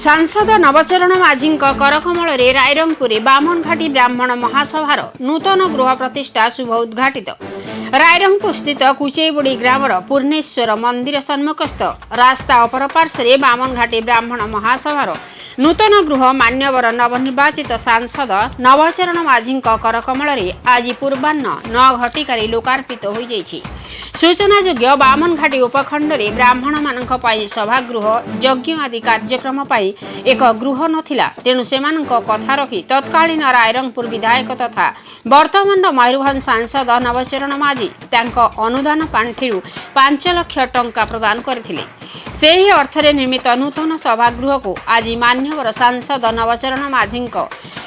सांसद नवचरण माझी करकमल रायरंगपुर बामनघाटी ब्राह्मण महासभार नूतन गृह प्रतिष्ठा शुभ उद्घाटित। रायरंगपुर स्थित कुचेबुड़ी ग्रामर पूर्णेश्वर मंदिर सम्मुखस्थ रास्ता अपर पार्श्वे बामनघाटी ब्राह्मण महासभार नूतन गृह मान्यवर नवनिर्वाचित सांसद नवचरण माझी करकमल आज पूर्वाह्न 9 घटिकार लोकार्पित हो जाइछि। सूचनायोग्य बामनघाटी उपखंड में ब्राह्मण मान सभागृह यज्ञ आदि कार्यक्रम एक गृह नथिला, तेणु सेमानक कथा रखी तत्कालीन रायरंगपुर विधायक तथा वर्तमान मयूरभंज सांसद नवचरण माझी अनुदान पांठिरू 5 लाख टंका प्रदान करथिले। सेही अर्थरे निर्मित नूतन सभागृह को आज मान्यवर सांसद नवचरण माझी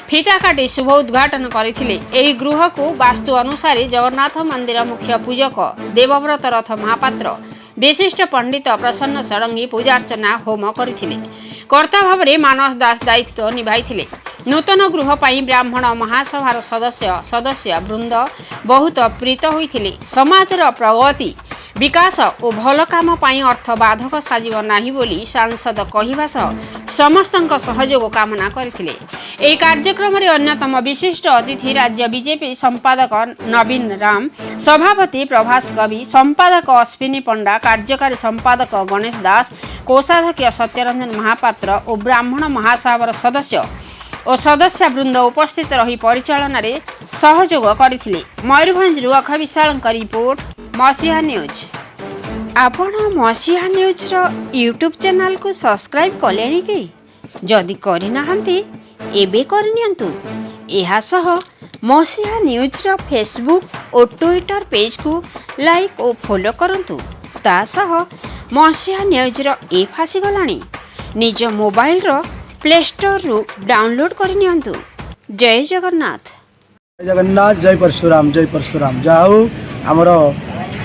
फिता काटी शुभ उद्घाटन करथिले। एही गृह को वास्तु अनुसार जगन्नाथ मंदिर मुख्य पूजक देवव्रत रथ महापात्र विशिष्ट पंडित प्रसन्न षडंगी पूजार्चना होम करथिले। कर्ता भाव में मानस दास दायित्व निभाइथिले। नूतन गृह पर ब्राह्मण महासभार सदस्य वृंद बहुत प्रीत होइथिले। समाजर प्रगति विकास और भल काम पाई अर्थ बाधक साजिब नाही बोली सांसद कहिबा समस्तक सहयोग कामना करथिले। एही कार्यक्रम में अन्यतम विशिष्ट अतिथि राज्य बीजेपी संपादक नवीन राम, सभापति प्रभास कवि, संपादक अश्विनी पंडा, कार्यकारी संपादक गणेश दास, कोषाध्यक्ष सत्यरंजन महापात्र और ब्राह्मण महासभार सदस्य और सदस्य वृंद उपस्थित रही परिचालन में सहयोग करथिले। मयूरभंज अख विशाल रिपोर्ट मसीहा न्यूज। आपण मसीहा न्यूज रो यूट्यूब चैनल को सब्सक्राइब कलेनी कि? जदि करि नाहंती एबे करनियंतु। एहा सह मसीहा न्यूज रो फेसबुक और ट्विटर पेज को लाइक और फॉलो करंतु। ता सह मसीहा न्यूज रो ऐप आसी गलानी। निज मोबाइल रो प्ले स्टोर रु डाउनलोड करनियंतु। जय जगन्नाथ। जय जगन्नाथ। जय परशुराम। जय परशुराम। जाऊ आमर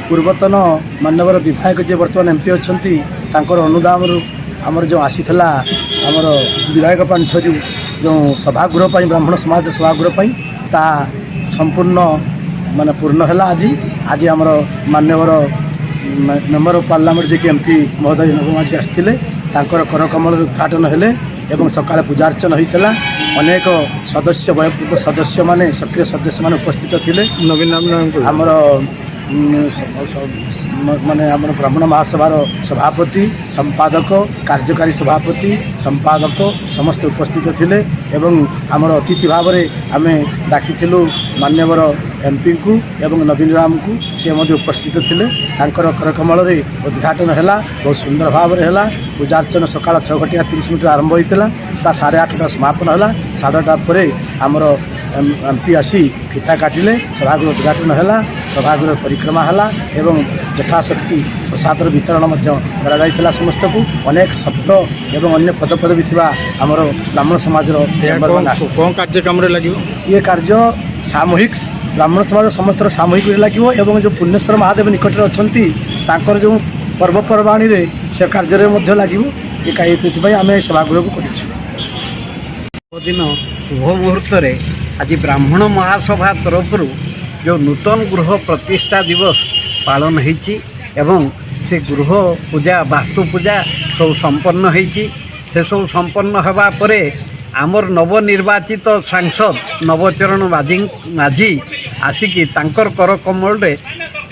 पूर्वतन मानवर विधायक जे वर्तमान एमपी अच्छी अनुदान आमर जो आसीला आमर विधायक पांठरू जो सभागृह ब्राह्मण समाज सभागृह ता संपूर्ण माने पूर्ण है। आज आमर मान्यवर मेम्बर ऑफ पार्लियामेंट जे कि एमपी महोदय नवमाझी आसते करकमल उद्घाटन हेले एवं सकाଳେ पूजार्चना होता। अनेक सदस्य वयोवृद्ध सदस्य माने सक्रिय सदस्य माने उपस्थित थिले। नवीन आमर माने आमर ब्राह्मण महासभार सभापति संपादक कार्यकारी सभापति संपादक समस्त उपस्थित थिले एवं आमर अतिथि भाव में आमे डाकिथिलु मान्यवर एमपी को एवं नवीन राम को से मध्य उपस्थित थिले। तांकर करकमल रे उद्घाटन हैला। बहुत सुंदर भाव में हैला। पूजार्चना सकाळ 6:30 आरंभ होता। ता 8:30 समापन हैला। 8:30 पर आमर एमपी आसी फिता काटिले। सभागृह उद्घाटन हैला। सभागृह परिक्रमा हैला एवं यथाशक्ति प्रसाद वितरण करा समस्त को। अनेक सभ्य एवं अन्य पदपदवी थिबा आमर ब्राह्मण समाज कौन कार्यक्रम लगे ये कार्य सामूहिक ब्राह्मण समाज समस्त सामूहिक लगे एवं जो पुण्येश्वर महादेव निकट अच्छी तांकर जो पर्वपर्वाणी से कार्य लगे आम सभागृह को दिन शुभ मुहूर्त आज ब्राह्मण महासभा तरफ जो नूतन गृह प्रतिष्ठा दिवस पालन होती एवं से गृह पूजा वास्तु पूजा सब संपन्न होती। से सब संपन्न होगा पर आमर नवनिर्वाचित सांसद नवचरण माझी आसिकी तांकर करकमल रे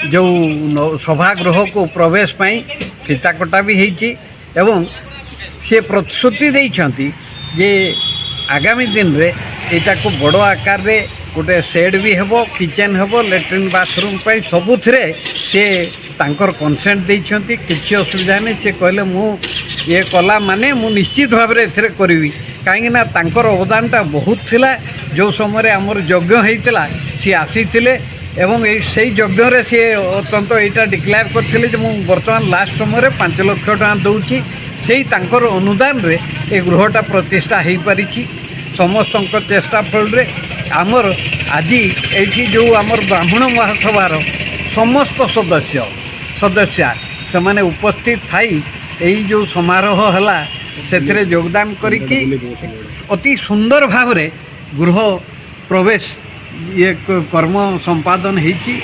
जो सभागृह को प्रवेश पाई फिता कटा भी होती एवं से प्रतिश्रुति देइछंती जे आगामी दिन रे एटा को बड़ आकार रे गोटे सेड भी हेबो, किचन हेबो, लैट्रिन बाथरूम पाई सबुथिरे से तांकर कंसेंट देइछंती। किछि असुविधा नहीं। से कहले मु ये कला माने मु निश्चित भाव में एथिरे करिवि काहेकि ना तांकर अवदानटा बहुत थिला। जो समय आमर यज्ञ होइतला सी आसीथिले एवं से यज्ञ रे से अत्यंत एटा डिक्लेयर करथिले जे मु वर्तमान लास्ट समय 5 लाख टका दउची। से तांकर अनुदान रे ए गृहटा प्रतिष्ठा हो पारिछि। समस्त चेष्टा फल रे आमर आज ये जो आमर ब्राह्मण महासभार समस्त सदस्य से माने उपस्थित थाई यही जो समारोह है से योगदान करिकी अति सुंदर भाव रे गृह प्रवेश ये कर्म संपादन होती।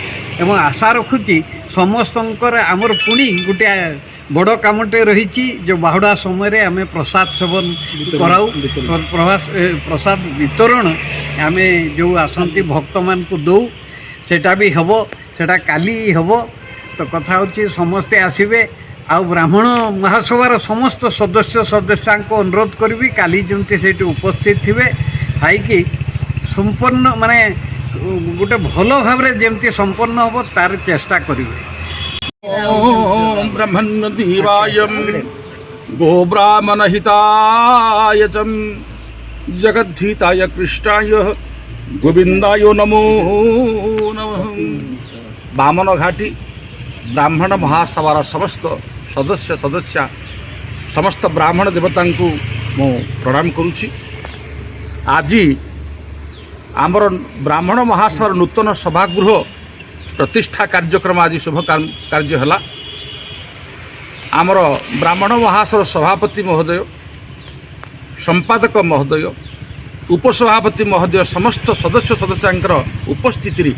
आशा रखुची समस्त आमर पुणी गोटे বড় কামটে রয়েছে যে বাহুড়া সময় আমি প্রসাদ সেবন করাও প্রসাদ বিতরণ আমি যে আসন্তি ভক্ত মানুষ দৌ সেটা বি হব, সেটা কালি হব। তো কথা হচ্ছে সমস্তে আসবে। ଆଉ ବ୍ରାହ୍ମଣ ମହାସଭାର ସମସ୍ତ ସଦସ୍ୟାଙ୍କୁ ଅନୁରୋଧ କରିବି କାଲି ଯେମିତି ସେଇଠି ଉପସ୍ଥିତ ଥିବେ ଥାଇକି ସମ୍ପୂର୍ଣ୍ଣ ମାନେ ଗୋଟେ ଭଲ ଭାବରେ ଯେମିତି ସମ୍ପନ୍ନ ହେବ ତାର ଚେଷ୍ଟା କରିବେ। ओम ब्रह्मण्य देवायम गो ब्राह्मण हिताय च जगद्धिताय कृष्णाय गोविंदाय नमो नमः। बामन घाटी ब्राह्मण महासभार समस्त सदस्य समस्त ब्राह्मण देवता को मु प्रणाम करुछि। आज आमर ब्राह्मण महासभार नूतन सभागृह प्रतिष्ठा कार्यक्रम आज शुभ कार्य है। आमर ब्राह्मण महासभार सभापति महोदय, संपादक महोदय, उपसभापति महोदय समस्त सदस्यांकर उपस्थिति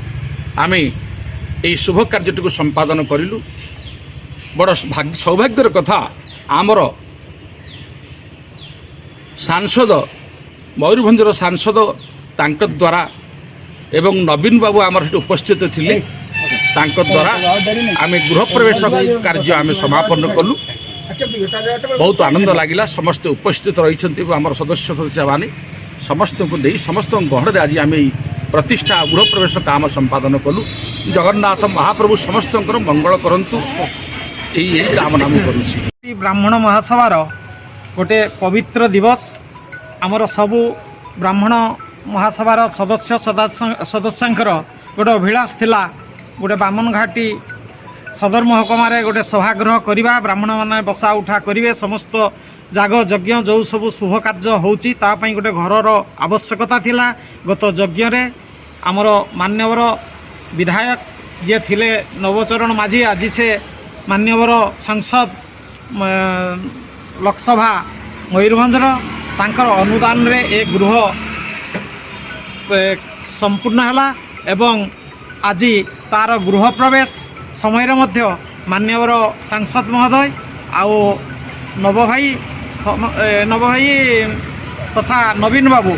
आम यही शुभ कार्यटी को संपादन करूँ। बड़ सौभाग्यर कथा आमर सांसद मयूरभंजर सांसद तांक द्वारा एवं नवीन बाबू आमर उपस्थित थिले तांक द्वारा आम गृह प्रवेश कार्य आम समापन कलु। बहुत आनंद लगिला। समस्त उपस्थित रही आम सदस्य माने समस्त को नहीं समस्त गहड़ आज आम प्रतिष्ठा गृह प्रवेश काम संपादन कलु। जगन्नाथ महाप्रभु समस्त मंगल करंतु यही कामना करुछि। ब्राह्मण महासभार गोटे पवित्र दिवस आमर सबू ब्राह्मण महासभार सदस्यांकर गोटे अभिलाष थिला गोटे बामन घाटी सदर महकमार गोटे सभागृह करवा ब्राह्मण मैंने बसा उठा करेंगे समस्त जाग यज्ञ जो सब शुभ कार्य होची तापाई गोटे घरर आवश्यकता थिला। गत यज्ञ आमर मान्यवर विधायक जे थिले नवचरण माझी आज से मान्यवर सांसद लोकसभा मयूरभंजर तांकर अनुदान रे ए गृह संपूर्ण है एवं आज तार गृह प्रवेश समय मध्य मान्यवर सांसद महोदय आउ नव भाई तथा नवीन बाबू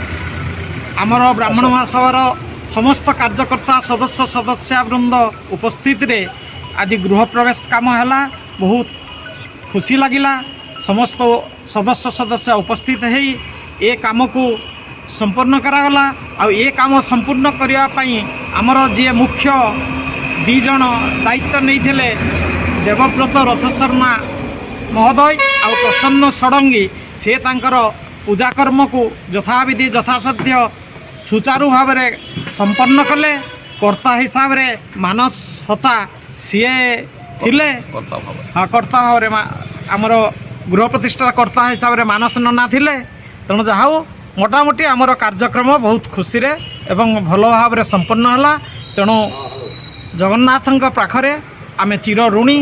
आमर ब्राह्मण महासभार समस्त कार्यकर्ता सदस्यवृंद उपस्थित रे आज गृह प्रवेश काम है। बहुत खुशी लगिला। समस्त सदस्य उपस्थित है ये काम को संपूर्ण करागला। आ ये काम संपूर्ण करने आमर जी मुख्य दीज दायित्व नहीं थे देवव्रत रथ शर्मा महोदय आ प्रसन्न षडंगी से तांकर पूजा कर्म को यथाविधि यथासाध्य सुचारू भाव में संपन्न कले। कर्ता हिसाब रे मानस हता सीए थिले कर्ता भाव में आमर गृह प्रतिष्ठार कर्ता हिसाब रे मानस नना थिले। तेणु जहा मोटामोटी आमर कार्यक्रम बहुत खुशी रे एवं भल भाव में संपन्न है। तेणु जगन्नाथ पाखरे आमे चिर ऋणी।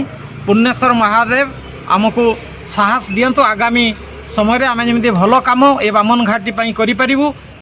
पुण्येश्वर महादेव आमको साहस दियंतु आगामी समय आमे जमी भल काम ए बामन घाटी करि परिबु।